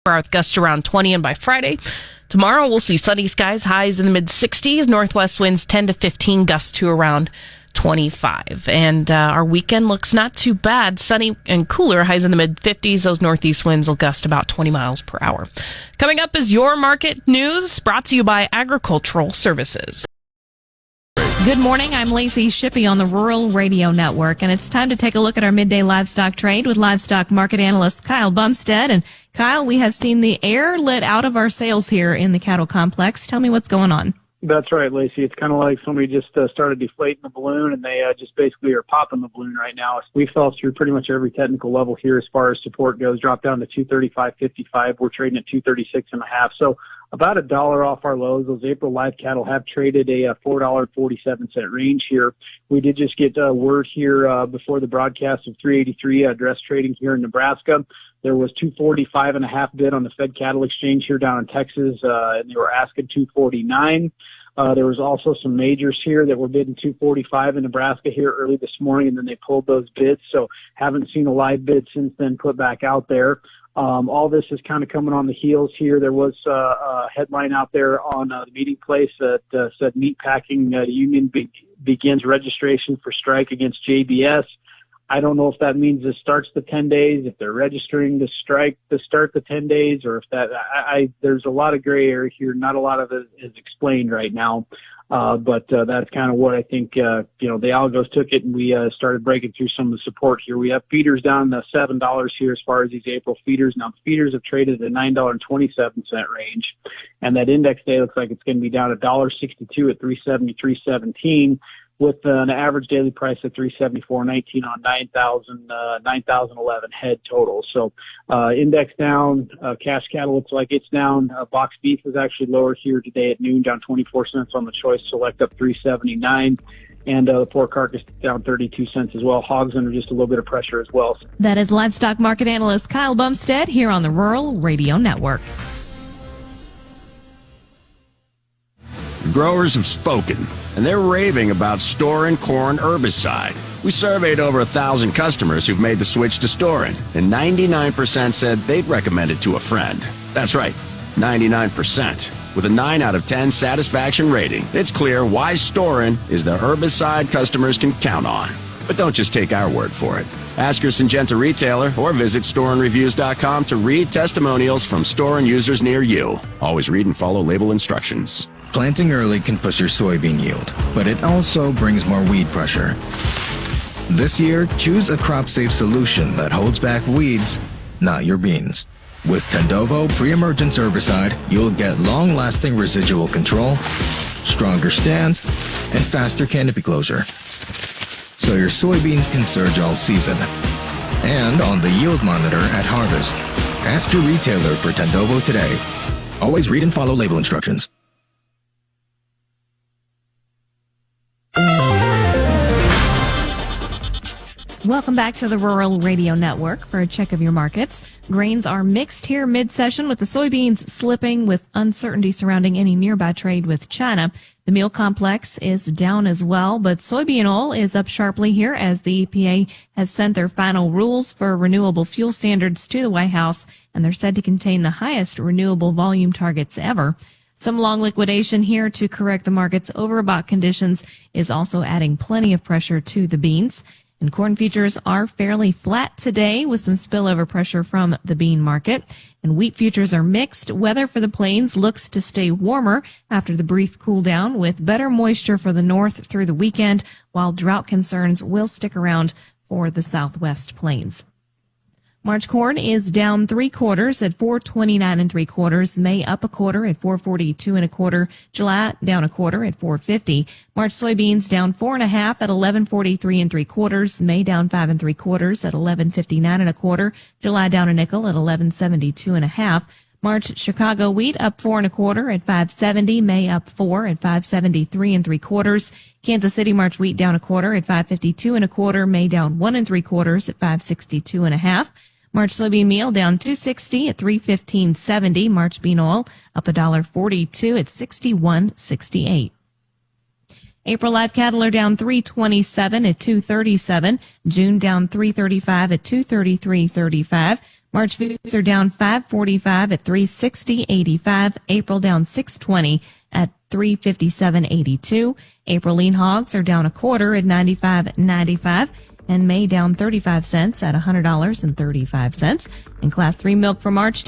With gusts around 20, and by Friday, tomorrow we'll see sunny skies, highs in the mid-60s, northwest winds 10 to 15, gusts to around 25. And our weekend looks not too bad, sunny and cooler, highs in the mid-50s. Those northeast winds will gust about 20 miles per hour. Coming up is your market news, brought to you by Agricultural Services. Good morning, I'm Lacey Shippey on the Rural Radio Network, and it's time to take a look at our midday livestock trade with livestock market analyst Kyle Bumsted. And Kyle, we have seen the air let out of our sails here in the cattle complex. Tell me what's going on. That's right, Lacey. It's kind of like somebody just started deflating the balloon, and they just basically are popping the balloon right now. We fell through pretty much every technical level here as far as support goes, dropped down to 235.55. We're trading at 236.5. So about $1 off our lows. Those April live cattle have traded a $4.47 range here. We did just get word here before the broadcast of 383 dress trading here in Nebraska. There was 245.5 bid on the Fed Cattle Exchange here down in Texas, and they were asking 249. There was also some majors here that were bidding 245 in Nebraska here early this morning, and then they pulled those bids. So haven't seen a live bid since then put back out there. All this is kind of coming on the heels here. There was a headline out there on the meeting place that said Meatpacking Union begins registration for strike against JBS. I don't know if that means it starts the 10 days, if they're registering the strike to start the 10 days, or if that, there's a lot of gray area here. Not a lot of it is explained right now. But that's kind of what I think, the algos took it, and we started breaking through some of the support here. We have feeders down to $7 here as far as these April feeders. Now, the feeders have traded at $9.27 range, and that index day looks like it's going to be down $1.62 at 373.17. with an average daily price of $374.19 on 9,011 head total. So index down, cash cattle looks like it's down. Box beef is actually lower here today at noon, down 24 cents on the choice select, up 379. And the pork carcass down 32 cents as well. Hogs under just a little bit of pressure as well. That is livestock market analyst Kyle Bumsted here on the Rural Radio Network. Growers have spoken, and they're raving about Storin corn herbicide. We surveyed over 1,000 customers who've made the switch to Storin, and 99% said they'd recommend it to a friend. That's right, 99%. With a 9 out of 10 satisfaction rating, it's clear why Storin is the herbicide customers can count on. But don't just take our word for it. Ask your Syngenta retailer or visit storinreviews.com to read testimonials from Storin users near you. Always read and follow label instructions. Planting early can push your soybean yield, but it also brings more weed pressure. This year, choose a crop-safe solution that holds back weeds, not your beans. With Tendovo pre-emergence herbicide, you'll get long-lasting residual control, stronger stands, and faster canopy closure. So your soybeans can surge all season. And on the yield monitor at harvest. Ask your retailer for Tendovo today. Always read and follow label instructions. Welcome back to the Rural Radio Network for a check of your markets. Grains are mixed here mid-session, with the soybeans slipping with uncertainty surrounding any nearby trade with China. The meal complex is down as well, but soybean oil is up sharply here as the EPA has sent their final rules for renewable fuel standards to the White House, and they're said to contain the highest renewable volume targets ever. Some long liquidation here to correct the market's overbought conditions is also adding plenty of pressure to the beans. And corn futures are fairly flat today with some spillover pressure from the bean market. And wheat futures are mixed. Weather for the plains looks to stay warmer after the brief cool down, with better moisture for the north through the weekend, while drought concerns will stick around for the southwest plains. March corn is down 3/4 at 4.29 3/4. May up 1/4 at 4.42 1/4. July down 1/4 at 4.50. March soybeans down 4.5 at 11.43 3/4. May down 5 3/4 at 11.59 1/4. July down a nickel at 11.72 1/2. March Chicago wheat up 4 1/4 at 5.70. May up 4 at 5.73 3/4. Kansas City March wheat down 1/4 at 5.52 1/4. May down 1 3/4 at 5.62 1/2. March soybean meal down $2.60 at 3.15.70. March bean oil up $1.42 at 61.68. April live cattle are down 327 at 237. June down 335 at 233.35. March foods are down $5.45 at $360.85. April down $6.20 at $357.82. April lean hogs are down a quarter at $95.95. And May down 35 cents at $100.35. And Class 3 milk for March